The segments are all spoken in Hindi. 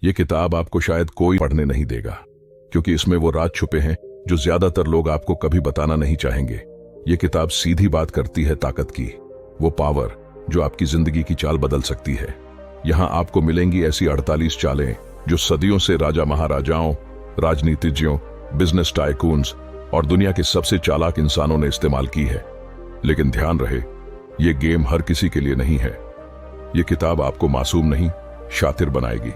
ये किताब आपको शायद कोई पढ़ने नहीं देगा, क्योंकि इसमें वो राज छुपे हैं जो ज्यादातर लोग आपको कभी बताना नहीं चाहेंगे। ये किताब सीधी बात करती है ताकत की, वो पावर जो आपकी जिंदगी की चाल बदल सकती है। यहाँ आपको मिलेंगी ऐसी 48 चालें जो सदियों से राजा महाराजाओं, राजनीतिज्ञों, बिजनेस टाइकून्स और दुनिया के सबसे चालाक इंसानों ने इस्तेमाल की है। लेकिन ध्यान रहे, ये गेम हर किसी के लिए नहीं है। ये किताब आपको मासूम नहीं, शातिर बनाएगी।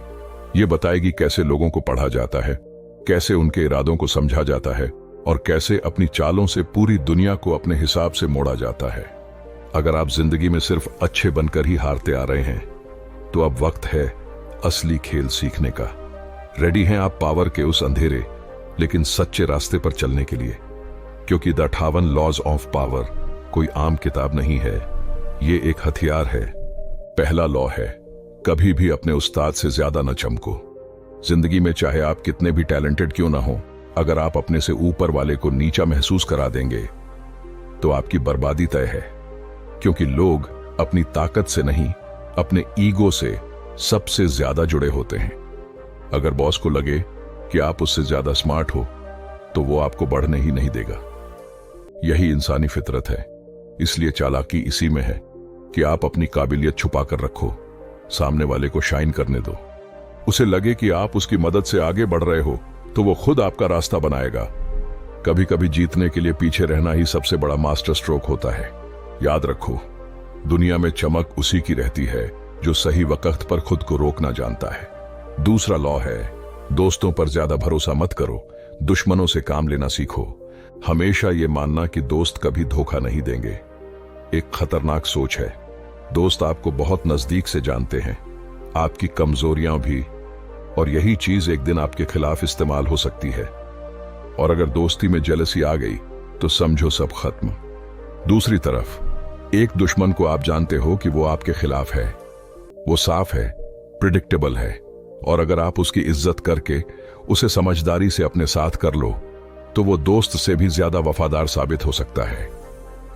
ये बताएगी कैसे लोगों को पढ़ा जाता है, कैसे उनके इरादों को समझा जाता है और कैसे अपनी चालों से पूरी दुनिया को अपने हिसाब से मोड़ा जाता है। अगर आप जिंदगी में सिर्फ अच्छे बनकर ही हारते आ रहे हैं, तो अब वक्त है असली खेल सीखने का। रेडी हैं आप पावर के उस अंधेरे लेकिन सच्चे रास्ते पर चलने के लिए? क्योंकि द 58 लॉज ऑफ पावर कोई आम किताब नहीं है, ये एक हथियार है। पहला लॉ है, कभी भी अपने उस्ताद से ज्यादा न चमको। जिंदगी में चाहे आप कितने भी टैलेंटेड क्यों ना हो, अगर आप अपने से ऊपर वाले को नीचा महसूस करा देंगे तो आपकी बर्बादी तय है। क्योंकि लोग अपनी ताकत से नहीं, अपने ईगो से सबसे ज्यादा जुड़े होते हैं। अगर बॉस को लगे कि आप उससे ज्यादा स्मार्ट हो, तो वो आपको बढ़ने ही नहीं देगा। यही इंसानी फितरत है। इसलिए चालाकी इसी में है कि आप अपनी काबिलियत छुपा कर रखो, सामने वाले को शाइन करने दो। उसे लगे कि आप उसकी मदद से आगे बढ़ रहे हो, तो वो खुद आपका रास्ता बनाएगा। कभी कभी जीतने के लिए पीछे रहना ही सबसे बड़ा मास्टर स्ट्रोक होता है। याद रखो, दुनिया में चमक उसी की रहती है जो सही वक्त पर खुद को रोकना जानता है। दूसरा लॉ है, दोस्तों पर ज्यादा भरोसा मत करो, दुश्मनों से काम लेना सीखो। हमेशा ये मानना कि दोस्त कभी धोखा नहीं देंगे एक खतरनाक सोच है। दोस्त आपको बहुत नजदीक से जानते हैं, आपकी कमजोरियां भी, और यही चीज एक दिन आपके खिलाफ इस्तेमाल हो सकती है। और अगर दोस्ती में जेलसी आ गई तो समझो सब खत्म। दूसरी तरफ एक दुश्मन को आप जानते हो कि वो आपके खिलाफ है, वो साफ है, प्रिडिक्टेबल है, और अगर आप उसकी इज्जत करके उसे समझदारी से अपने साथ कर लो, तो वो दोस्त से भी ज्यादा वफादार साबित हो सकता है,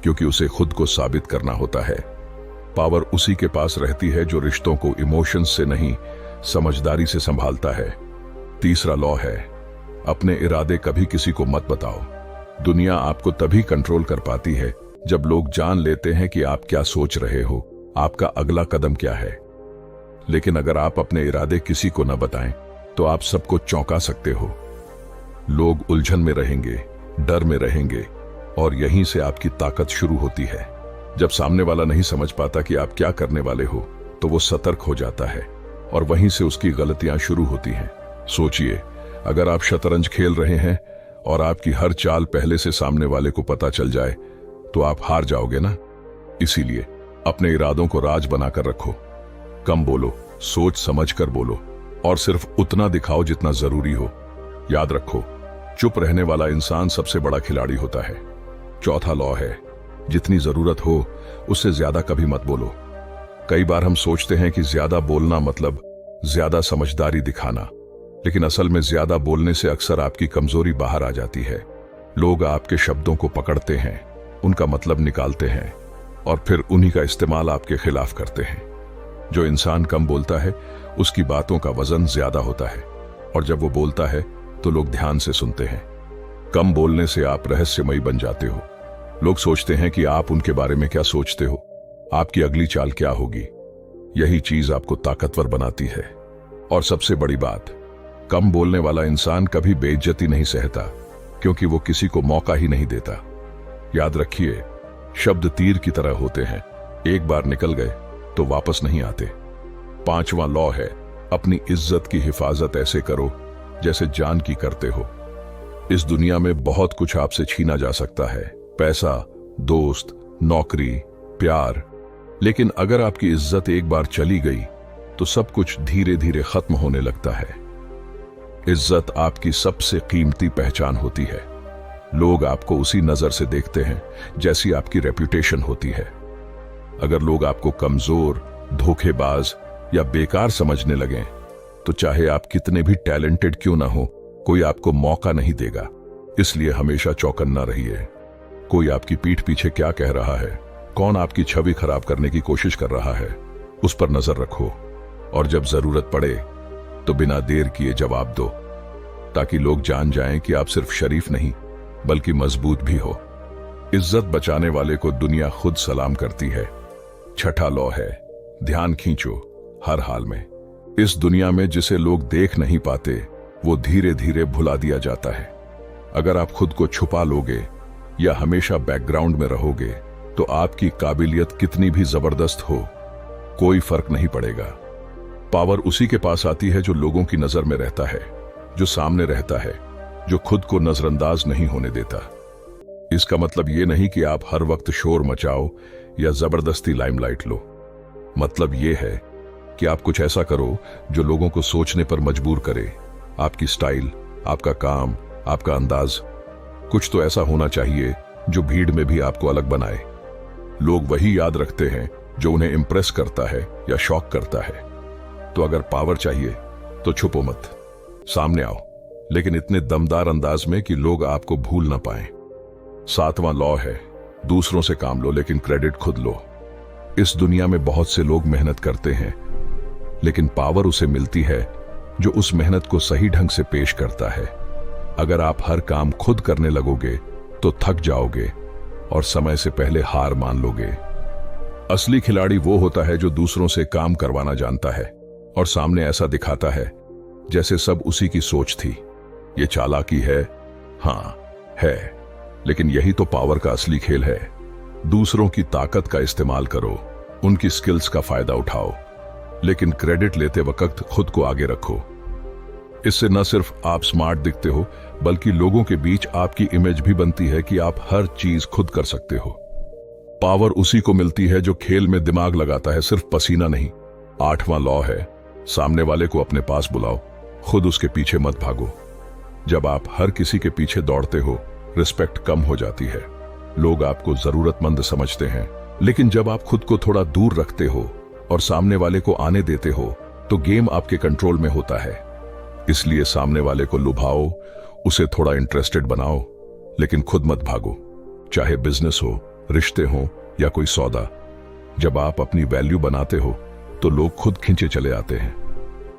क्योंकि उसे खुद को साबित करना होता है। पावर उसी के पास रहती है जो रिश्तों को इमोशंस से नहीं, समझदारी से संभालता है। तीसरा लॉ है, अपने इरादे कभी किसी को मत बताओ। दुनिया आपको तभी कंट्रोल कर पाती है जब लोग जान लेते हैं कि आप क्या सोच रहे हो, आपका अगला कदम क्या है। लेकिन अगर आप अपने इरादे किसी को न बताएं, तो आप सबको चौंका सकते हो। लोग उलझन में रहेंगे, डर में रहेंगे, और यहीं से आपकी ताकत शुरू होती है। जब सामने वाला नहीं समझ पाता कि आप क्या करने वाले हो, तो वो सतर्क हो जाता है, और वहीं से उसकी गलतियां शुरू होती हैं। सोचिए, अगर आप शतरंज खेल रहे हैं और आपकी हर चाल पहले से सामने वाले को पता चल जाए, तो आप हार जाओगे ना। इसीलिए अपने इरादों को राज बनाकर रखो। कम बोलो, सोच समझ कर बोलो, और सिर्फ उतना दिखाओ जितना जरूरी हो। याद रखो, चुप रहने वाला इंसान सबसे बड़ा खिलाड़ी होता है। चौथा लॉ है, जितनी जरूरत हो उससे ज्यादा कभी मत बोलो। कई बार हम सोचते हैं कि ज्यादा बोलना मतलब ज्यादा समझदारी दिखाना, लेकिन असल में ज्यादा बोलने से अक्सर आपकी कमजोरी बाहर आ जाती है। लोग आपके शब्दों को पकड़ते हैं, उनका मतलब निकालते हैं, और फिर उन्हीं का इस्तेमाल आपके खिलाफ करते हैं। जो इंसान कम बोलता है, उसकी बातों का वजन ज्यादा होता है, और जब वो बोलता है तो लोग ध्यान से सुनते हैं। कम बोलने से आप रहस्यमयी बन जाते हो। लोग सोचते हैं कि आप उनके बारे में क्या सोचते हो, आपकी अगली चाल क्या होगी। यही चीज आपको ताकतवर बनाती है। और सबसे बड़ी बात, कम बोलने वाला इंसान कभी बेइज्जती नहीं सहता, क्योंकि वो किसी को मौका ही नहीं देता। याद रखिए, शब्द तीर की तरह होते हैं, एक बार निकल गए तो वापस नहीं आते। पांचवा लॉ है, अपनी इज्जत की हिफाजत ऐसे करो जैसे जान की करते हो। इस दुनिया में बहुत कुछ आपसे छीना जा सकता है, पैसा, दोस्त, नौकरी, प्यार, लेकिन अगर आपकी इज्जत एक बार चली गई तो सब कुछ धीरे धीरे खत्म होने लगता है। इज्जत आपकी सबसे कीमती पहचान होती है। लोग आपको उसी नजर से देखते हैं जैसी आपकी रेपुटेशन होती है। अगर लोग आपको कमजोर, धोखेबाज या बेकार समझने लगें, तो चाहे आप कितने भी टैलेंटेड क्यों ना हो, कोई आपको मौका नहीं देगा। इसलिए हमेशा चौकन्ना रहिए। कोई आपकी पीठ पीछे क्या कह रहा है, कौन आपकी छवि खराब करने की कोशिश कर रहा है, उस पर नजर रखो, और जब जरूरत पड़े तो बिना देर किए जवाब दो, ताकि लोग जान जाएं कि आप सिर्फ शरीफ नहीं बल्कि मजबूत भी हो। इज्जत बचाने वाले को दुनिया खुद सलाम करती है। छठा लॉ है, ध्यान खींचो हर हाल में। इस दुनिया में जिसे लोग देख नहीं पाते वो धीरे धीरे भुला दिया जाता है। अगर आप खुद को छुपा लोगे या हमेशा बैकग्राउंड में रहोगे तो आपकी काबिलियत कितनी भी जबरदस्त हो, कोई फर्क नहीं पड़ेगा। पावर उसी के पास आती है जो लोगों की नजर में रहता है, जो सामने रहता है, जो खुद को नजरअंदाज नहीं होने देता। इसका मतलब यह नहीं कि आप हर वक्त शोर मचाओ या जबरदस्ती लाइमलाइट लो। मतलब यह है कि आप कुछ ऐसा करो जो लोगों को सोचने पर मजबूर करे। आपकी स्टाइल, आपका काम, आपका अंदाज, कुछ तो ऐसा होना चाहिए जो भीड़ में भी आपको अलग बनाए। लोग वही याद रखते हैं जो उन्हें इंप्रेस करता है या शॉक करता है। तो अगर पावर चाहिए तो छुपो मत, सामने आओ, लेकिन इतने दमदार अंदाज में कि लोग आपको भूल ना पाएं। सातवां लॉ है, दूसरों से काम लो लेकिन क्रेडिट खुद लो। इस दुनिया में बहुत से लोग मेहनत करते हैं, लेकिन पावर उसे मिलती है जो उस मेहनत को सही ढंग से पेश करता है। अगर आप हर काम खुद करने लगोगे तो थक जाओगे और समय से पहले हार मान लोगे। असली खिलाड़ी वो होता है जो दूसरों से काम करवाना जानता है और सामने ऐसा दिखाता है जैसे सब उसी की सोच थी। ये चालाकी है, हाँ है, लेकिन यही तो पावर का असली खेल है। दूसरों की ताकत का इस्तेमाल करो, उनकी स्किल्स का फायदा उठाओ, लेकिन क्रेडिट लेते वक्त खुद को आगे रखो। इससे न सिर्फ आप स्मार्ट दिखते हो बल्कि लोगों के बीच आपकी इमेज भी बनती है कि आप हर चीज खुद कर सकते हो। पावर उसी को मिलती है जो खेल में दिमाग लगाता है, सिर्फ पसीना नहीं। आठवां लॉ है, सामने वाले को अपने पास बुलाओ, खुद उसके पीछे मत भागो। जब आप हर किसी के पीछे दौड़ते हो, रिस्पेक्ट कम हो जाती है, लोग आपको जरूरतमंद समझते हैं। लेकिन जब आप खुद को थोड़ा दूर रखते हो और सामने वाले को आने देते हो तो गेम आपके कंट्रोल में होता है। इसलिए सामने वाले को लुभाओ, उसे थोड़ा इंटरेस्टेड बनाओ, लेकिन खुद मत भागो। चाहे बिजनेस हो, रिश्ते हो या कोई सौदा, जब आप अपनी वैल्यू बनाते हो तो लोग खुद खींचे चले आते हैं।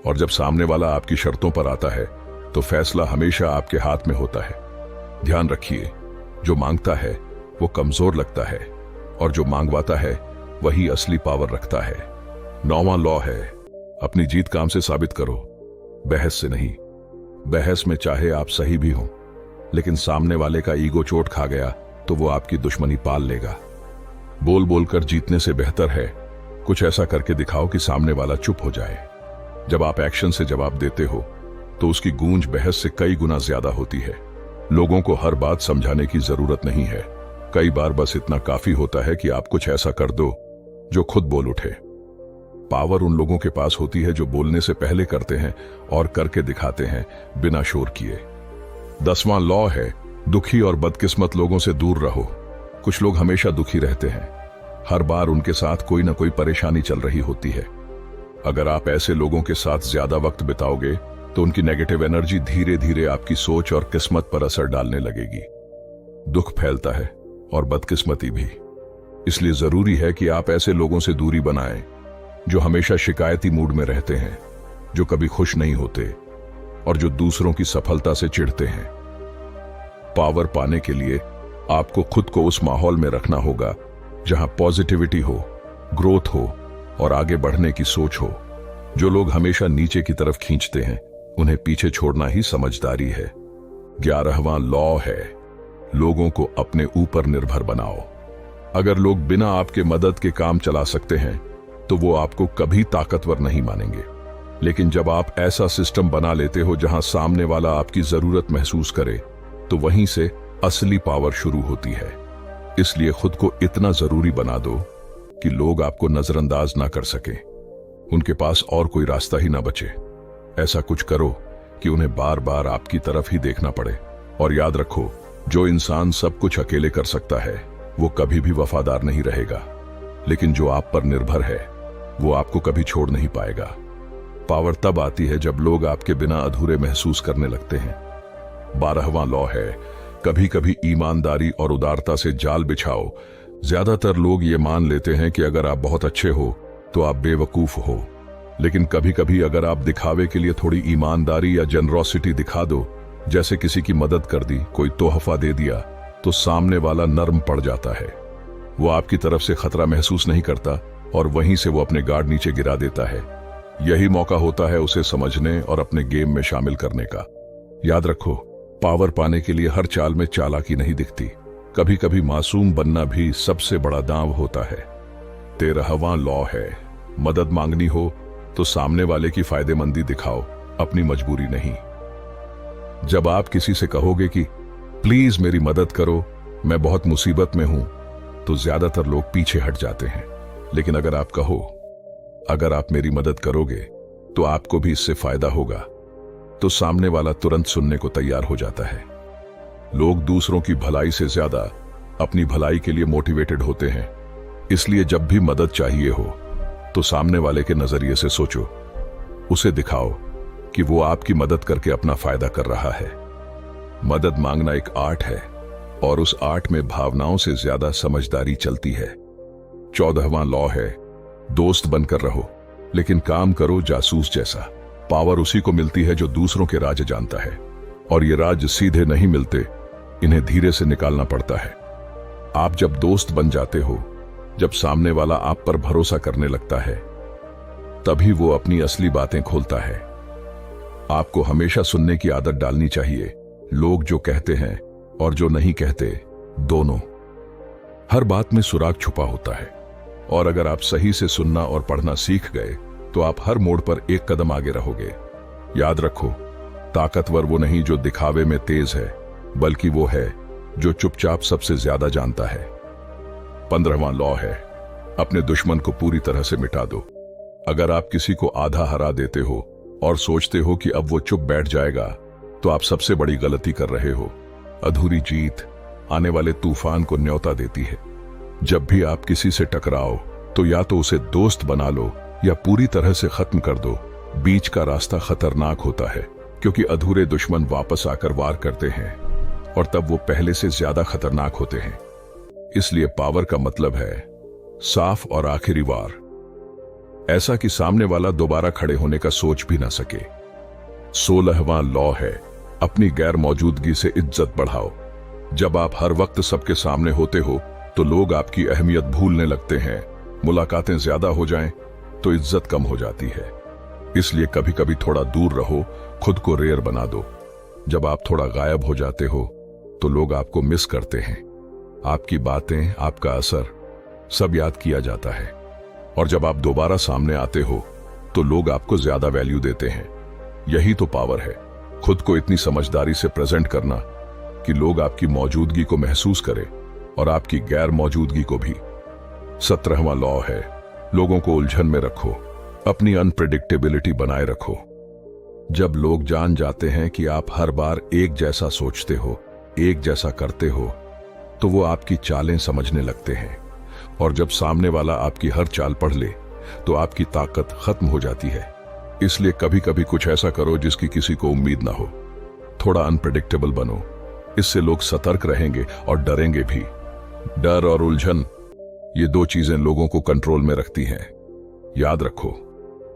और जब सामने वाला आपकी शर्तों पर आता है तो फैसला हमेशा आपके हाथ में होता है। ध्यान रखिए, जो मांगता है वो कमजोर लगता है और जो मांगवाता है वही असली पावर रखता है। 9वां लॉ है, अपनी जीत काम से साबित करो, बहस से नहीं। बहस में चाहे आप सही भी हो, लेकिन सामने वाले का ईगो चोट खा गया तो वो आपकी दुश्मनी पाल लेगा। बोल बोलकर जीतने से बेहतर है कुछ ऐसा करके दिखाओ कि सामने वाला चुप हो जाए। जब आप एक्शन से जवाब देते हो तो उसकी गूंज बहस से कई गुना ज्यादा होती है। लोगों को हर बात समझाने की जरूरत नहीं है, कई बार बस इतना काफी होता है कि आप कुछ ऐसा कर दो जो खुद बोल उठे। पावर उन लोगों के पास होती है जो बोलने से पहले करते हैं और करके दिखाते हैं बिना शोर किए। 10वां लॉ है, दुखी और बदकिस्मत लोगों से दूर रहो। कुछ लोग हमेशा दुखी रहते हैं, हर बार उनके साथ कोई ना कोई परेशानी चल रही होती है। अगर आप ऐसे लोगों के साथ ज्यादा वक्त बिताओगे तो उनकी नेगेटिव एनर्जी धीरे धीरे आपकी सोच और किस्मत पर असर डालने लगेगी। दुख फैलता है और बदकिस्मती भी। इसलिए जरूरी है कि आप ऐसे लोगों से दूरी बनाएं जो हमेशा शिकायती मूड में रहते हैं, जो कभी खुश नहीं होते और जो दूसरों की सफलता से चिढ़ते हैं। पावर पाने के लिए आपको खुद को उस माहौल में रखना होगा जहां पॉजिटिविटी हो, ग्रोथ हो और आगे बढ़ने की सोच हो। जो लोग हमेशा नीचे की तरफ खींचते हैं उन्हें पीछे छोड़ना ही समझदारी है। 11वां लॉ है, लोगों को अपने ऊपर निर्भर बनाओ। अगर लोग बिना आपके मदद के काम चला सकते हैं तो वो आपको कभी ताकतवर नहीं मानेंगे। लेकिन जब आप ऐसा सिस्टम बना लेते हो जहां सामने वाला आपकी जरूरत महसूस करे तो वहीं से असली पावर शुरू होती है। इसलिए खुद को इतना जरूरी बना दो कि लोग आपको नजरअंदाज ना कर सकें, उनके पास और कोई रास्ता ही ना बचे। ऐसा कुछ करो कि उन्हें बार बार आपकी तरफ ही देखना पड़े। और याद रखो, जो इंसान सब कुछ अकेले कर सकता है वो कभी भी वफादार नहीं रहेगा, लेकिन जो आप पर निर्भर है वो आपको कभी छोड़ नहीं पाएगा। पावर तब आती है जब लोग आपके बिना अधूरे महसूस करने लगते हैं। 12वां लॉ है, कभी कभी ईमानदारी और उदारता से जाल बिछाओ। ज्यादातर लोग ये मान लेते हैं कि अगर आप बहुत अच्छे हो तो आप बेवकूफ हो, लेकिन कभी कभी अगर आप दिखावे के लिए थोड़ी ईमानदारी या जनरोसिटी दिखा दो, जैसे किसी की मदद कर दी, कोई तोहफा दे दिया, तो सामने वाला नर्म पड़ जाता है। वो आपकी तरफ से खतरा महसूस नहीं करता और वहीं से वो अपने गार्ड नीचे गिरा देता है। यही मौका होता है उसे समझने और अपने गेम में शामिल करने का। याद रखो, पावर पाने के लिए हर चाल में चालाकी नहीं दिखती। कभी कभी मासूम बनना भी सबसे बड़ा दांव होता है। 13वां लॉ है, मदद मांगनी हो तो सामने वाले की फायदेमंदी दिखाओ, अपनी मजबूरी नहीं। जब आप किसी से कहोगे कि प्लीज मेरी मदद करो, मैं बहुत मुसीबत में हूं, तो ज्यादातर लोग पीछे हट जाते हैं। लेकिन अगर आप कहो, अगर आप मेरी मदद करोगे तो आपको भी इससे फायदा होगा, तो सामने वाला तुरंत सुनने को तैयार हो जाता है। लोग दूसरों की भलाई से ज्यादा अपनी भलाई के लिए मोटिवेटेड होते हैं। इसलिए जब भी मदद चाहिए हो तो सामने वाले के नजरिए से सोचो, उसे दिखाओ कि वो आपकी मदद करके अपना फायदा कर रहा है। मदद मांगना एक आर्ट है और उस आर्ट में भावनाओं से ज्यादा समझदारी चलती है। 14वां लॉ है, दोस्त बनकर रहो लेकिन काम करो जासूस जैसा। पावर उसी को मिलती है जो दूसरों के राज जानता है, और ये राज सीधे नहीं मिलते, इन्हें धीरे से निकालना पड़ता है। आप जब दोस्त बन जाते हो, जब सामने वाला आप पर भरोसा करने लगता है, तभी वो अपनी असली बातें खोलता है। आपको हमेशा सुनने की आदत डालनी चाहिए, लोग जो कहते हैं और जो नहीं कहते, दोनों। हर बात में सुराग छुपा होता है, और अगर आप सही से सुनना और पढ़ना सीख गए तो आप हर मोड़ पर एक कदम आगे रहोगे। याद रखो, ताकतवर वो नहीं जो दिखावे में तेज है, बल्कि वो है जो चुपचाप सबसे ज्यादा जानता है। 15वां लॉ है, अपने दुश्मन को पूरी तरह से मिटा दो। अगर आप किसी को आधा हरा देते हो और सोचते हो कि अब वो चुप बैठ जाएगा, तो आप सबसे बड़ी गलती कर रहे हो। अधूरी जीत आने वाले तूफान को न्योता देती है। जब भी आप किसी से टकराओ तो या तो उसे दोस्त बना लो या पूरी तरह से खत्म कर दो। बीच का रास्ता खतरनाक होता है, क्योंकि अधूरे दुश्मन वापस आकर वार करते हैं और तब वो पहले से ज्यादा खतरनाक होते हैं। इसलिए पावर का मतलब है साफ और आखिरी वार, ऐसा कि सामने वाला दोबारा खड़े होने का सोच भी ना सके। 16वां लॉ है, अपनी गैर मौजूदगी से इज्जत बढ़ाओ। जब आप हर वक्त सबके सामने होते हो तो लोग आपकी अहमियत भूलने लगते हैं। मुलाकातें ज्यादा हो जाएं तो इज्जत कम हो जाती है। इसलिए कभी कभी थोड़ा दूर रहो, खुद को रेयर बना दो। जब आप थोड़ा गायब हो जाते हो तो लोग आपको मिस करते हैं। आपकी बातें, आपका असर सब याद किया जाता है, और जब आप दोबारा सामने आते हो तो लोग आपको ज्यादा वैल्यू देते हैं। यही तो पावर है, खुद को इतनी समझदारी से प्रेजेंट करना कि लोग आपकी मौजूदगी को महसूस करें और आपकी गैर मौजूदगी को भी। 17वां लॉ है, लोगों को उलझन में रखो, अपनी अनप्रेडिक्टेबिलिटी बनाए रखो। जब लोग जान जाते हैं कि आप हर बार एक जैसा सोचते हो, एक जैसा करते हो, तो वो आपकी चालें समझने लगते हैं, और जब सामने वाला आपकी हर चाल पढ़ ले तो आपकी ताकत खत्म हो जाती है। इसलिए कभी कभी कुछ ऐसा करो जिसकी किसी को उम्मीद ना हो। थोड़ा अनप्रेडिक्टेबल बनो, इससे लोग सतर्क रहेंगे और डरेंगे भी। डर और उलझन, ये दो चीजें लोगों को कंट्रोल में रखती हैं। याद रखो,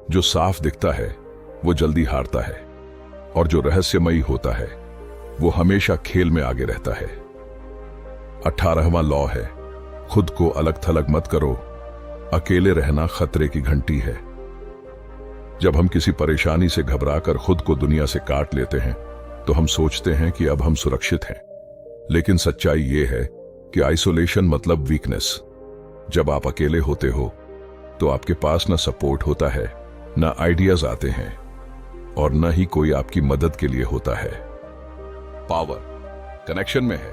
जो साफ दिखता है वो जल्दी हारता है, और जो रहस्यमयी होता है वो हमेशा खेल में आगे रहता है। 18वां लॉ है, खुद को अलग थलग मत करो। अकेले रहना खतरे की घंटी है। जब हम किसी परेशानी से घबराकर खुद को दुनिया से काट लेते हैं तो हम सोचते हैं कि अब हम सुरक्षित हैं, लेकिन सच्चाई ये है कि आइसोलेशन मतलब वीकनेस। जब आप अकेले होते हो तो आपके पास न सपोर्ट होता है, न आइडियाज आते हैं, और न ही कोई आपकी मदद के लिए होता है। पावर कनेक्शन में है।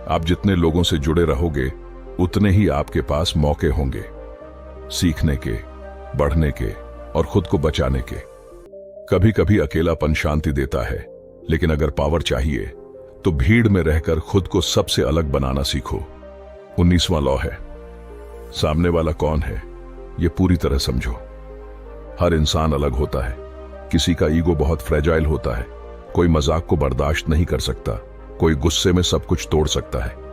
आप जितने लोगों से जुड़े रहोगे उतने ही आपके पास मौके होंगे, सीखने के, बढ़ने के और खुद को बचाने के। कभी कभी अकेलापन शांति देता है, लेकिन अगर पावर चाहिए तो भीड़ में रहकर खुद को सबसे अलग बनाना सीखो। 19वां लॉ है, सामने वाला कौन है ये पूरी तरह समझो। हर इंसान अलग होता है। किसी का ईगो बहुत फ्रेजाइल होता है, कोई मजाक को बर्दाश्त नहीं कर सकता, कोई गुस्से में सब कुछ तोड़ सकता है।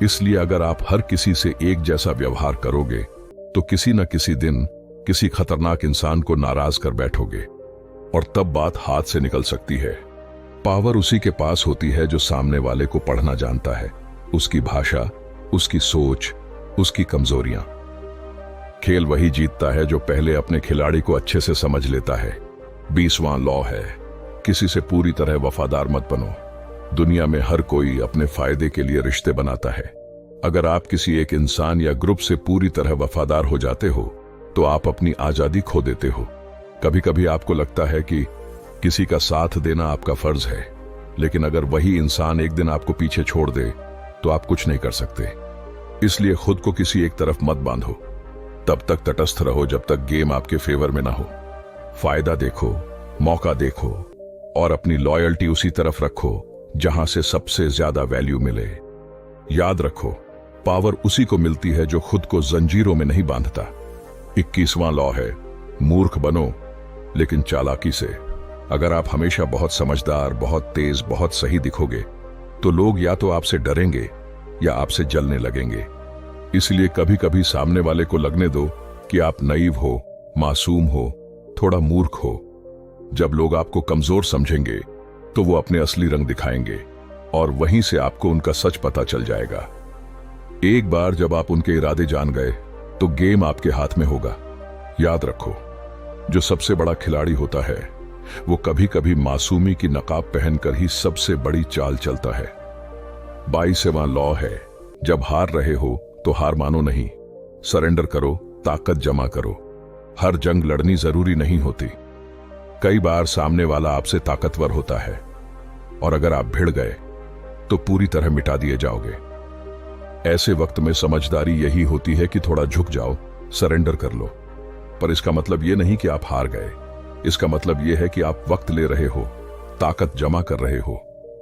इसलिए अगर आप हर किसी से एक जैसा व्यवहार करोगे तो किसी न किसी दिन किसी खतरनाक इंसान को नाराज कर बैठोगे और तब बात हाथ से निकल सकती है। पावर उसी के पास होती है जो सामने वाले को पढ़ना जानता है, उसकी भाषा, उसकी सोच, उसकी कमजोरियां। खेल वही जीतता है जो पहले अपने खिलाड़ी को अच्छे से समझ लेता है। 20वां लॉ है, किसी से पूरी तरह वफादार मत बनो। दुनिया में हर कोई अपने फायदे के लिए रिश्ते बनाता है। अगर आप किसी एक इंसान या ग्रुप से पूरी तरह वफादार हो जाते हो तो आप अपनी आजादी खो देते हो। कभी कभी आपको लगता है कि किसी का साथ देना आपका फर्ज है, लेकिन अगर वही इंसान एक दिन आपको पीछे छोड़ दे तो आप कुछ नहीं कर सकते। इसलिए खुद को किसी एक तरफ मत बांधो। तब तक तटस्थ रहो जब तक गेम आपके फेवर में ना हो। फायदा देखो, मौका देखो और अपनी लॉयल्टी उसी तरफ रखो जहां से सबसे ज्यादा वैल्यू मिले। याद रखो, पावर उसी को मिलती है जो खुद को जंजीरों में नहीं बांधता। 21वां लॉ है, मूर्ख बनो लेकिन चालाकी से। अगर आप हमेशा बहुत समझदार, बहुत तेज, बहुत सही दिखोगे तो लोग या तो आपसे डरेंगे या आपसे जलने लगेंगे। इसलिए कभी कभी सामने वाले को लगने दो कि आप नईव हो, मासूम हो, थोड़ा मूर्ख हो। जब लोग आपको कमजोर समझेंगे तो वो अपने असली रंग दिखाएंगे और वहीं से आपको उनका सच पता चल जाएगा। एक बार जब आप उनके इरादे जान गए तो गेम आपके हाथ में होगा। याद रखो, जो सबसे बड़ा खिलाड़ी होता है वो कभी कभी मासूमी की नकाब पहनकर ही सबसे बड़ी चाल चलता है। 22वां लॉ है, जब हार रहे हो तो हार मानो नहीं, सरेंडर करो, ताकत जमा करो। हर जंग लड़नी जरूरी नहीं होती। कई बार सामने वाला आपसे ताकतवर होता है और अगर आप भिड़ गए तो पूरी तरह मिटा दिए जाओगे। ऐसे वक्त में समझदारी यही होती है कि थोड़ा झुक जाओ, सरेंडर कर लो। पर इसका मतलब यह नहीं कि आप हार गए। इसका मतलब यह है कि आप वक्त ले रहे हो, ताकत जमा कर रहे हो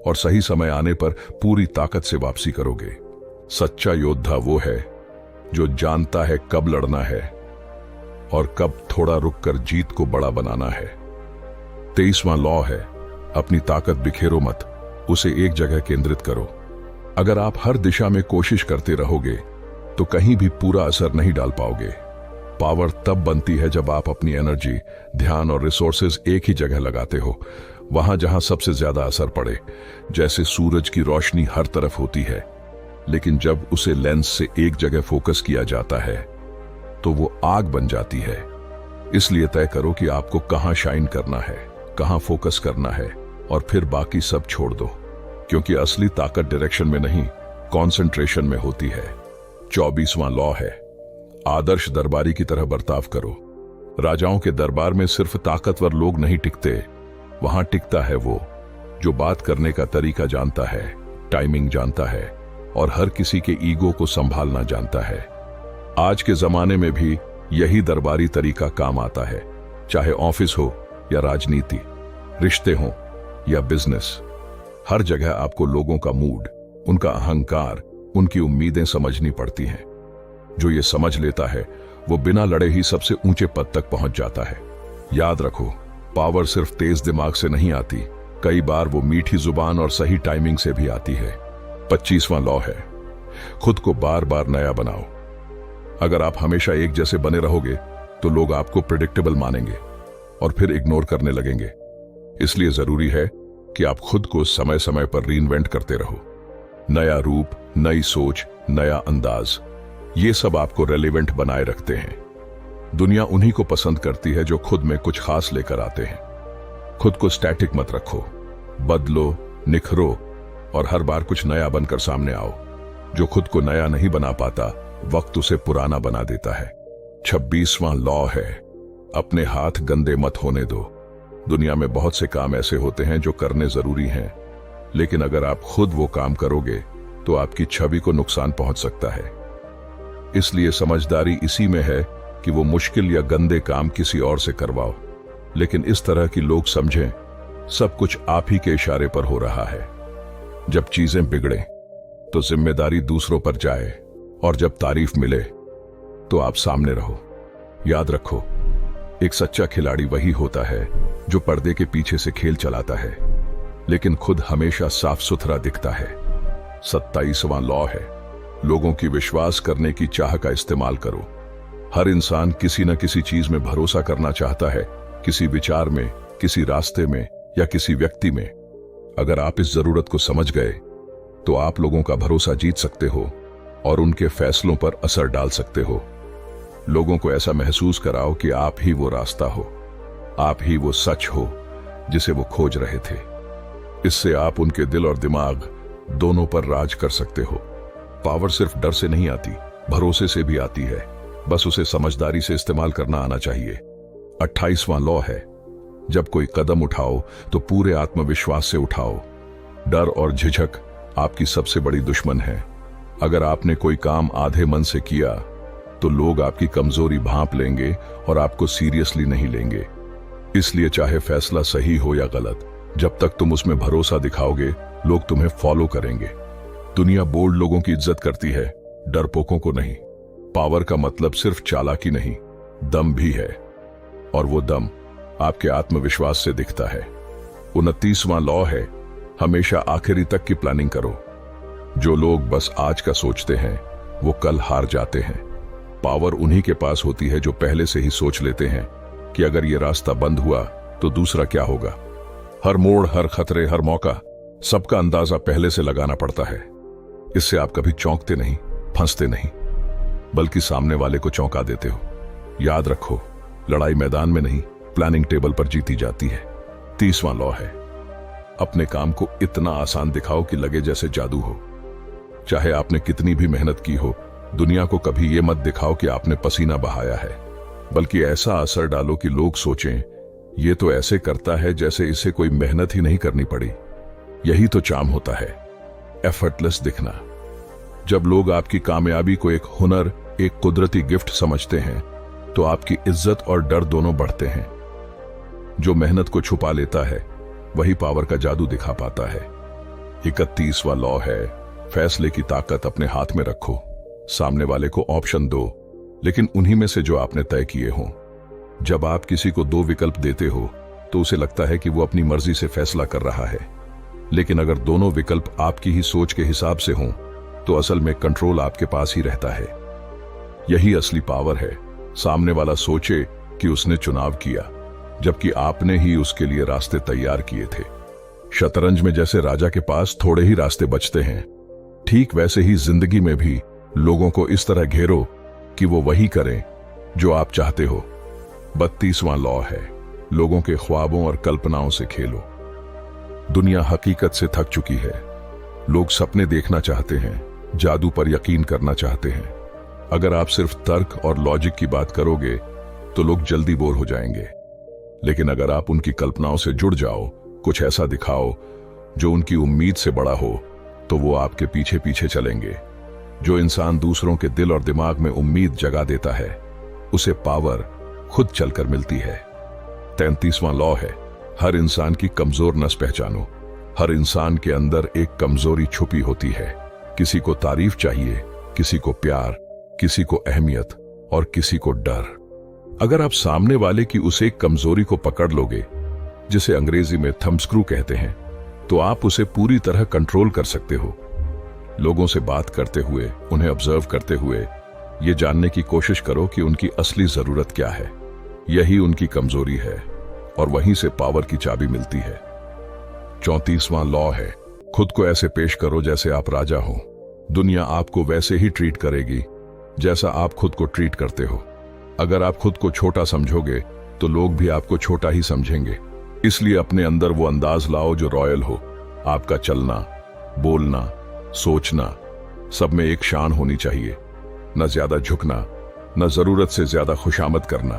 और सही समय आने पर पूरी ताकत से वापसी करोगे। सच्चा योद्धा वो है जो जानता है कब लड़ना है और कब थोड़ा रुककर जीत को बड़ा बनाना है। 23वां लॉ है, अपनी ताकत बिखेरो मत, उसे एक जगह केंद्रित करो। अगर आप हर दिशा में कोशिश करते रहोगे तो कहीं भी पूरा असर नहीं डाल पाओगे। पावर तब बनती है जब आप अपनी एनर्जी, ध्यान और रिसोर्सेज एक ही जगह लगाते हो, वहां जहां सबसे ज्यादा असर पड़े। जैसे सूरज की रोशनी हर तरफ होती है, लेकिन जब उसे लेंस से एक जगह फोकस किया जाता है तो वो आग बन जाती है। इसलिए तय करो कि आपको कहां शाइन करना है, कहां फोकस करना है और फिर बाकी सब छोड़ दो, क्योंकि असली ताकत डायरेक्शन में नहीं, कंसंट्रेशन में होती है। 24वां लॉ है, आदर्श दरबारी की तरह बर्ताव करो। राजाओं के दरबार में सिर्फ ताकतवर लोग नहीं टिकते, वहां टिकता है वो जो बात करने का तरीका जानता है, टाइमिंग जानता है और हर किसी के ईगो को संभालना जानता है। आज के जमाने में भी यही दरबारी तरीका काम आता है, चाहे ऑफिस हो या राजनीति, रिश्ते हो या बिजनेस। हर जगह आपको लोगों का मूड, उनका अहंकार, उनकी उम्मीदें समझनी पड़ती हैं। जो ये समझ लेता है वो बिना लड़े ही सबसे ऊंचे पद तक पहुंच जाता है। याद रखो, पावर सिर्फ तेज दिमाग से नहीं आती, कई बार वो मीठी जुबान और सही टाइमिंग से भी आती है। 25वां लॉ है, खुद को बार बार नया बनाओ। अगर आप हमेशा एक जैसे बने रहोगे तो लोग आपको प्रेडिक्टेबल मानेंगे और फिर इग्नोर करने लगेंगे। इसलिए जरूरी है कि आप खुद को समय समय पर रीइन्वेंट करते रहो। नया रूप, नई सोच, नया अंदाज, ये सब आपको रेलेवेंट बनाए रखते हैं। दुनिया उन्हीं को पसंद करती है जो खुद में कुछ खास लेकर आते हैं। खुद को स्टैटिक मत रखो, बदलो, निखरो और हर बार कुछ नया बनकर सामने आओ। जो खुद को नया नहीं बना पाता, वक्त उसे पुराना बना देता है। 26वां लॉ है, अपने हाथ गंदे मत होने दो। दुनिया में बहुत से काम ऐसे होते हैं जो करने जरूरी हैं, लेकिन अगर आप खुद वो काम करोगे तो आपकी छवि को नुकसान पहुंच सकता है। इसलिए समझदारी इसी में है कि वो मुश्किल या गंदे काम किसी और से करवाओ, लेकिन इस तरह कि लोग समझें सब कुछ आप ही के इशारे पर हो रहा है। जब चीजें बिगड़े तो जिम्मेदारी दूसरों पर जाए और जब तारीफ मिले तो आप सामने रहो। याद रखो, एक सच्चा खिलाड़ी वही होता है जो पर्दे के पीछे से खेल चलाता है, लेकिन खुद हमेशा साफ सुथरा दिखता है। 27वां लॉ है, लोगों की विश्वास करने की चाह का इस्तेमाल करो। हर इंसान किसी न किसी चीज में भरोसा करना चाहता है, किसी विचार में, किसी रास्ते में या किसी व्यक्ति में। अगर आप इस जरूरत को समझ गए तो आप लोगों का भरोसा जीत सकते हो और उनके फैसलों पर असर डाल सकते हो। लोगों को ऐसा महसूस कराओ कि आप ही वो रास्ता हो, आप ही वो सच हो जिसे वो खोज रहे थे। इससे आप उनके दिल और दिमाग दोनों पर राज कर सकते हो। पावर सिर्फ डर से नहीं आती, भरोसे से भी आती है। बस उसे समझदारी से इस्तेमाल करना आना चाहिए। 28वां लॉ है, जब कोई कदम उठाओ तो पूरे आत्मविश्वास से उठाओ। डर और झिझक आपकी सबसे बड़ी दुश्मन है। अगर आपने कोई काम आधे मन से किया तो लोग आपकी कमजोरी भांप लेंगे और आपको सीरियसली नहीं लेंगे। इसलिए चाहे फैसला सही हो या गलत, जब तक तुम उसमें भरोसा दिखाओगे लोग तुम्हें फॉलो करेंगे। दुनिया बोल्ड लोगों की इज्जत करती है, डरपोकों को नहीं। पावर का मतलब सिर्फ चालाकी नहीं, दम भी है, और वो दम आपके आत्मविश्वास से दिखता है। 29वां लॉ है, हमेशा आखिरी तक की प्लानिंग करो। जो लोग बस आज का सोचते हैं वो कल हार जाते हैं। पावर उन्हीं के पास होती है जो पहले से ही सोच लेते हैं कि अगर ये रास्ता बंद हुआ तो दूसरा क्या होगा। हर मोड़, हर खतरे, हर मौका, सबका अंदाजा पहले से लगाना पड़ता है। इससे आप कभी चौंकते नहीं, फंसते नहीं, बल्कि सामने वाले को चौंका देते हो। याद रखो, लड़ाई मैदान में नहीं, प्लानिंग टेबल पर जीती जाती है। 30वां लॉ है, अपने काम को इतना आसान दिखाओ कि लगे जैसे जादू हो। चाहे आपने कितनी भी मेहनत की हो, दुनिया को कभी ये मत दिखाओ कि आपने पसीना बहाया है, बल्कि ऐसा असर डालो कि लोग सोचें ये तो ऐसे करता है जैसे इसे कोई मेहनत ही नहीं करनी पड़ी। यही तो चार्म होता है, एफर्टलेस दिखना। जब लोग आपकी कामयाबी को एक हुनर, एक कुदरती गिफ्ट समझते हैं तो आपकी इज्जत और डर दोनों बढ़ते हैं। जो मेहनत को छुपा लेता है वही पावर का जादू दिखा पाता है। 31वां लॉ है, फैसले की ताकत अपने हाथ में रखो। सामने वाले को ऑप्शन दो, लेकिन उन्हीं में से जो आपने तय किए हों। जब आप किसी को 2 विकल्प देते हो तो उसे लगता है कि वो अपनी मर्जी से फैसला कर रहा है, लेकिन अगर दोनों विकल्प आपकी ही सोच के हिसाब से हों तो असल में कंट्रोल आपके पास ही रहता है। यही असली पावर है। सामने वाला सोचे कि उसने चुनाव किया, जबकि आपने ही उसके लिए रास्ते तैयार किए थे। शतरंज में जैसे राजा के पास थोड़े ही रास्ते बचते हैं, ठीक वैसे ही जिंदगी में भी लोगों को इस तरह घेरो कि वो वही करें जो आप चाहते हो। 32वां लॉ है, लोगों के ख्वाबों और कल्पनाओं से खेलो। दुनिया हकीकत से थक चुकी है। लोग सपने देखना चाहते हैं, जादू पर यकीन करना चाहते हैं। अगर आप सिर्फ तर्क और लॉजिक की बात करोगे तो लोग जल्दी बोर हो जाएंगे, लेकिन अगर आप उनकी कल्पनाओं से जुड़ जाओ, कुछ ऐसा दिखाओ जो उनकी उम्मीद से बड़ा हो, तो वो आपके पीछे पीछे चलेंगे। जो इंसान दूसरों के दिल और दिमाग में उम्मीद जगा देता है उसे पावर खुद चलकर मिलती है। 33वां लॉ है, हर इंसान की कमजोर नस पहचानो। हर इंसान के अंदर एक कमजोरी छुपी होती है। किसी को तारीफ चाहिए, किसी को प्यार, किसी को अहमियत और किसी को डर। अगर आप सामने वाले की उस एक कमजोरी को पकड़ लोगे, जिसे अंग्रेजी में थंब स्क्रू कहते हैं, तो आप उसे पूरी तरह कंट्रोल कर सकते हो। लोगों से बात करते हुए, उन्हें ऑब्जर्व करते हुए ये जानने की कोशिश करो कि उनकी असली जरूरत क्या है। यही उनकी कमजोरी है और वहीं से पावर की चाबी मिलती है। 34वां लॉ है, खुद को ऐसे पेश करो जैसे आप राजा हो। दुनिया आपको वैसे ही ट्रीट करेगी जैसा आप खुद को ट्रीट करते हो। अगर आप खुद को छोटा समझोगे तो लोग भी आपको छोटा ही समझेंगे। इसलिए अपने अंदर वो अंदाज लाओ जो रॉयल हो। आपका चलना, बोलना, सोचना, सब में एक शान होनी चाहिए। न ज्यादा झुकना, न जरूरत से ज्यादा खुशामद करना,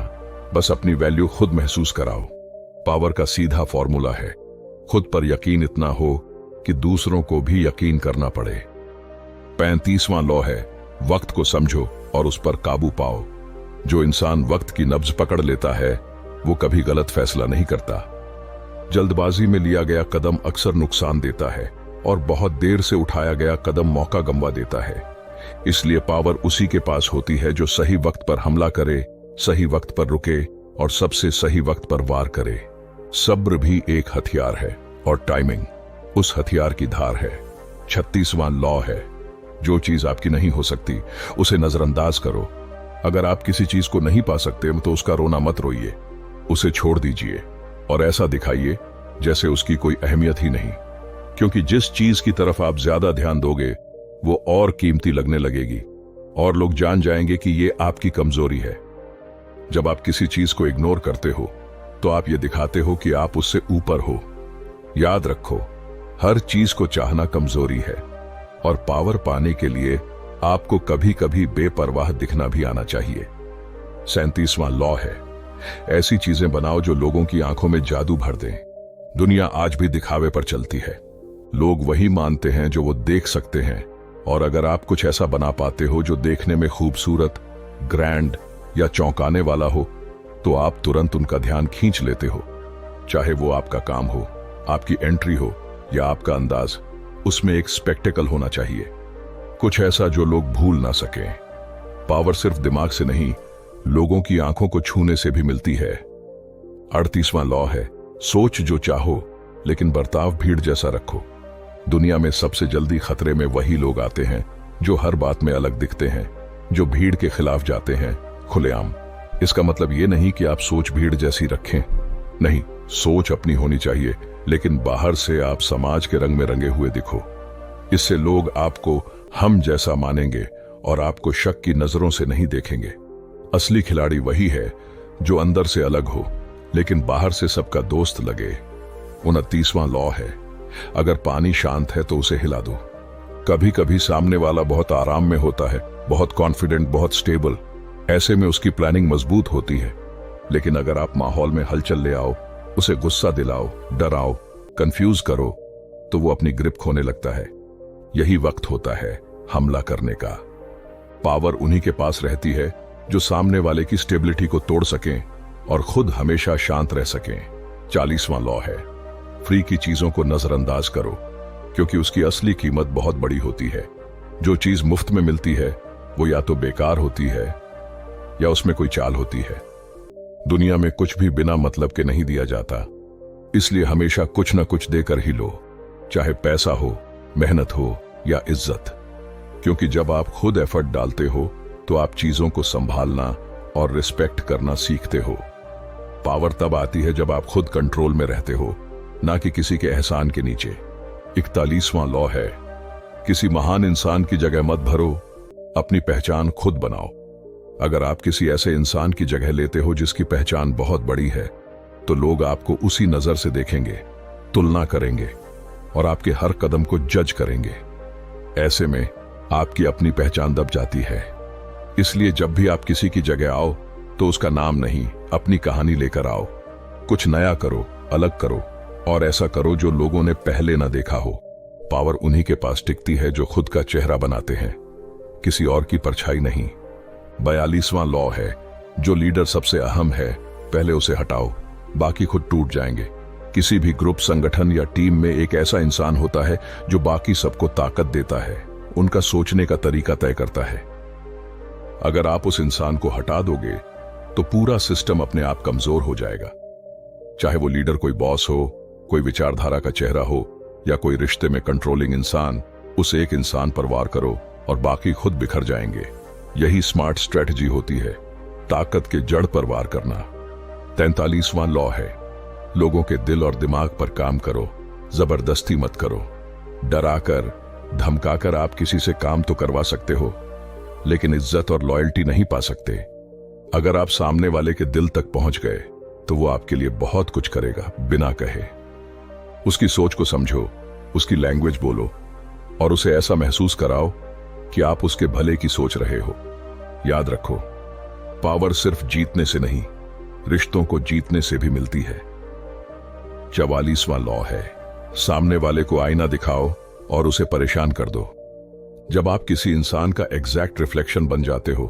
बस अपनी वैल्यू खुद महसूस कराओ। पावर का सीधा फॉर्मूला है, खुद पर यकीन इतना हो कि दूसरों को भी यकीन करना पड़े। 35वां लॉ है, वक्त को समझो और उस पर काबू पाओ। जो इंसान वक्त की नब्ज पकड़ लेता है वो कभी गलत फैसला नहीं करता। जल्दबाजी में लिया गया कदम अक्सर नुकसान देता है और बहुत देर से उठाया गया कदम मौका गंवा देता है। इसलिए पावर उसी के पास होती है जो सही वक्त पर हमला करे, सही वक्त पर रुके और सबसे सही वक्त पर वार करे। सब्र भी एक हथियार है और टाइमिंग उस हथियार की धार है। 36वां लॉ है, जो चीज आपकी नहीं हो सकती उसे नजरअंदाज करो। अगर आप किसी चीज को नहीं पा सकते तो उसका रोना मत रोइए, उसे छोड़ दीजिए और ऐसा दिखाइए जैसे उसकी कोई अहमियत ही नहीं। क्योंकि जिस चीज की तरफ आप ज्यादा ध्यान दोगे वो और कीमती लगने लगेगी और लोग जान जाएंगे कि ये आपकी कमजोरी है। जब आप किसी चीज को इग्नोर करते हो तो आप ये दिखाते हो कि आप उससे ऊपर हो। याद रखो, हर चीज को चाहना कमजोरी है और पावर पाने के लिए आपको कभी कभी बेपरवाह दिखना भी आना चाहिए। 37वां लॉ है, ऐसी चीजें बनाओ जो लोगों की आंखों में जादू भर दें। दुनिया आज भी दिखावे पर चलती है। लोग वही मानते हैं जो वो देख सकते हैं, और अगर आप कुछ ऐसा बना पाते हो जो देखने में खूबसूरत, ग्रैंड या चौंकाने वाला हो तो आप तुरंत उनका ध्यान खींच लेते हो। चाहे वो आपका काम हो, आपकी एंट्री हो या आपका अंदाज, उसमें एक स्पेक्टेकल होना चाहिए, कुछ ऐसा जो लोग भूल ना सकें। पावर सिर्फ दिमाग से नहीं, लोगों की आंखों को छूने से भी मिलती है। 38वां लॉ है, सोच जो चाहो लेकिन बर्ताव भीड़ जैसा रखो। दुनिया में सबसे जल्दी खतरे में वही लोग आते हैं जो हर बात में अलग दिखते हैं, जो भीड़ के खिलाफ जाते हैं खुलेआम। इसका मतलब ये नहीं कि आप सोच भीड़ जैसी रखें, नहीं, सोच अपनी होनी चाहिए लेकिन बाहर से आप समाज के रंग में रंगे हुए दिखो। इससे लोग आपको हम जैसा मानेंगे और आपको शक की नजरों से नहीं देखेंगे। असली खिलाड़ी वही है जो अंदर से अलग हो लेकिन बाहर से सबका दोस्त लगे। 29वां लॉ है, अगर पानी शांत है तो उसे हिला दो। कभी कभी सामने वाला बहुत आराम में होता है, बहुत कॉन्फिडेंट, बहुत स्टेबल, ऐसे में उसकी प्लानिंग मजबूत होती है। लेकिन अगर आप माहौल में हलचल ले आओ, उसे गुस्सा दिलाओ, डराओ, कंफ्यूज करो, तो वो अपनी ग्रिप खोने लगता है। यही वक्त होता है हमला करने का। पावर उन्हीं के पास रहती है जो सामने वाले की स्टेबिलिटी को तोड़ सकें और खुद हमेशा शांत रह सकें। 40वां लॉ है, फ्री की चीजों को नजरअंदाज करो क्योंकि उसकी असली कीमत बहुत बड़ी होती है। जो चीज मुफ्त में मिलती है वो या तो बेकार होती है या उसमें कोई चाल होती है। दुनिया में कुछ भी बिना मतलब के नहीं दिया जाता, इसलिए हमेशा कुछ ना कुछ देकर ही लो, चाहे पैसा हो, मेहनत हो या इज्जत। क्योंकि जब आप खुद एफर्ट डालते हो तो आप चीजों को संभालना और रिस्पेक्ट करना सीखते हो। पावर तब आती है जब आप खुद कंट्रोल में रहते हो, ना कि किसी के एहसान के नीचे। 41वां लॉ है, किसी महान इंसान की जगह मत भरो, अपनी पहचान खुद बनाओ। अगर आप किसी ऐसे इंसान की जगह लेते हो जिसकी पहचान बहुत बड़ी है तो लोग आपको उसी नजर से देखेंगे, तुलना करेंगे और आपके हर कदम को जज करेंगे। ऐसे में आपकी अपनी पहचान दब जाती है। इसलिए जब भी आप किसी की जगह आओ तो उसका नाम नहीं, अपनी कहानी लेकर आओ। कुछ नया करो, अलग करो और ऐसा करो जो लोगों ने पहले ना देखा हो। पावर उन्हीं के पास टिकती है जो खुद का चेहरा बनाते हैं, किसी और की परछाई नहीं। 42वां लॉ है, जो लीडर सबसे अहम है पहले उसे हटाओ, बाकी खुद टूट जाएंगे। किसी भी ग्रुप, संगठन या टीम में एक ऐसा इंसान होता है जो बाकी सबको ताकत देता है, उनका सोचने का तरीका तय करता है। अगर आप उस इंसान को हटा दोगे तो पूरा सिस्टम अपने आप कमजोर हो जाएगा। चाहे वो लीडर कोई बॉस हो, कोई विचारधारा का चेहरा हो या कोई रिश्ते में कंट्रोलिंग इंसान, उस एक इंसान पर वार करो और बाकी खुद बिखर जाएंगे। यही स्मार्ट स्ट्रेटजी होती है, ताकत के जड़ पर वार करना। 43वां लॉ है, लोगों के दिल और दिमाग पर काम करो, जबरदस्ती मत करो। डराकर, धमकाकर आप किसी से काम तो करवा सकते हो लेकिन इज्जत और लॉयल्टी नहीं पा सकते। अगर आप सामने वाले के दिल तक पहुंच गए तो वो आपके लिए बहुत कुछ करेगा बिना कहे। उसकी सोच को समझो, उसकी लैंग्वेज बोलो और उसे ऐसा महसूस कराओ कि आप उसके भले की सोच रहे हो। याद रखो, पावर सिर्फ जीतने से नहीं, रिश्तों को जीतने से भी मिलती है। 44वां लॉ है, सामने वाले को आईना दिखाओ और उसे परेशान कर दो। जब आप किसी इंसान का एग्जैक्ट रिफ्लेक्शन बन जाते हो,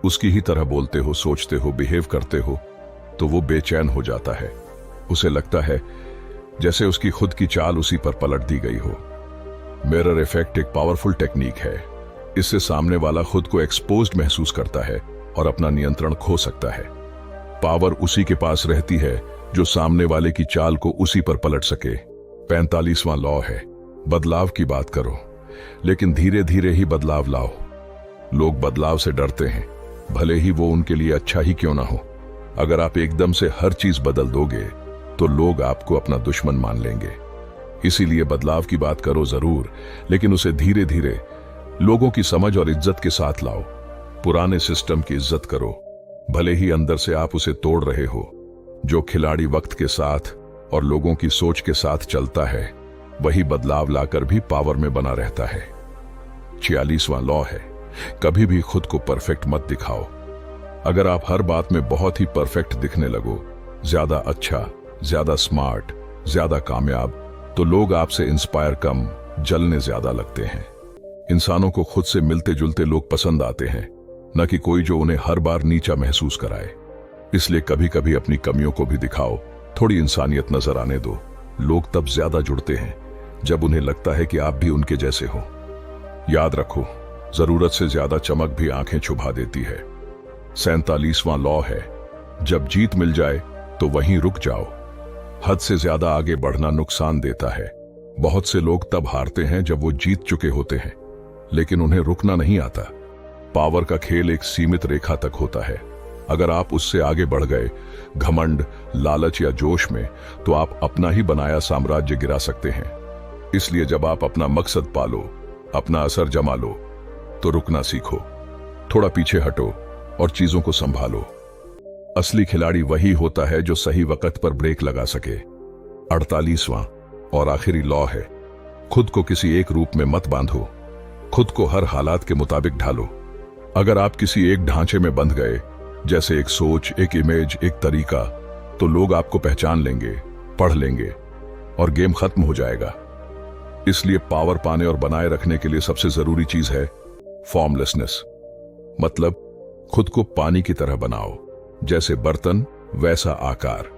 उसकी ही तरह बोलते हो, सोचते हो, बिहेव करते हो, तो वो बेचैन हो जाता है। उसे लगता है जैसे उसकी खुद की चाल उसी पर पलट दी गई हो। मिरर इफेक्ट एक पावरफुल टेक्निक है। इससे सामने वाला खुद को एक्सपोज्ड महसूस करता है और अपना नियंत्रण खो सकता है। पावर उसी के पास रहती है जो सामने वाले की चाल को उसी पर पलट सके। 45वां लॉ है, बदलाव की बात करो लेकिन धीरे धीरे ही बदलाव लाओ। लोग बदलाव से डरते हैं भले ही वो उनके लिए अच्छा ही क्यों ना हो। अगर आप एकदम से हर चीज बदल दोगे तो लोग आपको अपना दुश्मन मान लेंगे। इसीलिए बदलाव की बात करो जरूर, लेकिन उसे धीरे धीरे लोगों की समझ और इज्जत के साथ लाओ। पुराने सिस्टम की इज्जत करो, भले ही अंदर से आप उसे तोड़ रहे हो। जो खिलाड़ी वक्त के साथ और लोगों की सोच के साथ चलता है, वही बदलाव लाकर भी पावर में बना रहता है। 46वां लॉ है, कभी भी खुद को परफेक्ट मत दिखाओ। अगर आप हर बात में बहुत ही परफेक्ट दिखने लगो, ज्यादा अच्छा, ज्यादा स्मार्ट, ज्यादा कामयाब, तो लोग आपसे इंस्पायर कम, जलने ज्यादा लगते हैं। इंसानों को खुद से मिलते जुलते लोग पसंद आते हैं, न कि कोई जो उन्हें हर बार नीचा महसूस कराए। इसलिए कभी कभी अपनी कमियों को भी दिखाओ, थोड़ी इंसानियत नजर आने दो। लोग तब ज्यादा जुड़ते हैं जब उन्हें लगता है कि आप भी उनके जैसे हो। याद रखो, जरूरत से ज्यादा चमक भी आंखें छुपा देती है। 47वां लॉ है, जब जीत मिल जाए तो वहीं रुक जाओ। हद से ज्यादा आगे बढ़ना नुकसान देता है। बहुत से लोग तब हारते हैं जब वो जीत चुके होते हैं, लेकिन उन्हें रुकना नहीं आता। पावर का खेल एक सीमित रेखा तक होता है। अगर आप उससे आगे बढ़ गए, घमंड, लालच या जोश में, तो आप अपना ही बनाया साम्राज्य गिरा सकते हैं। इसलिए जब आप अपना मकसद पालो, अपना असर जमा लो, तो रुकना सीखो, थोड़ा पीछे हटो और चीजों को संभालो। असली खिलाड़ी वही होता है जो सही वक्त पर ब्रेक लगा सके। 48वां और आखिरी लॉ है, खुद को किसी एक रूप में मत बांधो, खुद को हर हालात के मुताबिक ढालो। अगर आप किसी एक ढांचे में बंध गए, जैसे एक सोच, एक इमेज, एक तरीका, तो लोग आपको पहचान लेंगे, पढ़ लेंगे और गेम खत्म हो जाएगा। इसलिए पावर पाने और बनाए रखने के लिए सबसे जरूरी चीज है फॉर्मलेसनेस। मतलब खुद को पानी की तरह बनाओ, जैसे बर्तन वैसा आकार,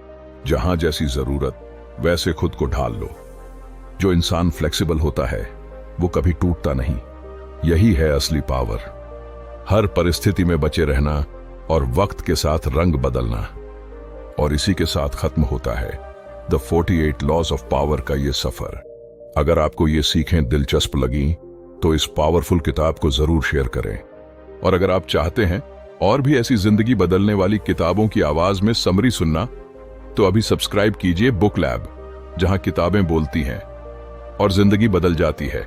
जहां जैसी जरूरत वैसे खुद को ढाल लो। जो इंसान फ्लेक्सिबल होता है वो कभी टूटता नहीं। यही है असली पावर, हर परिस्थिति में बचे रहना और वक्त के साथ रंग बदलना। और इसी के साथ खत्म होता है द 48 लॉज ऑफ पावर का ये सफर। अगर आपको ये सीखें दिलचस्प लगी तो इस पावरफुल किताब को जरूर शेयर करें। और अगर आप चाहते हैं और भी ऐसी जिंदगी बदलने वाली किताबों की आवाज में समरी सुनना, तो अभी सब्सक्राइब कीजिए बुक लैब, जहां किताबें बोलती हैं और जिंदगी बदल जाती है।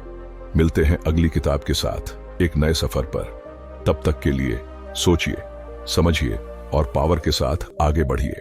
मिलते हैं अगली किताब के साथ एक नए सफर पर। तब तक के लिए सोचिए, समझिए और पावर के साथ आगे बढ़िए।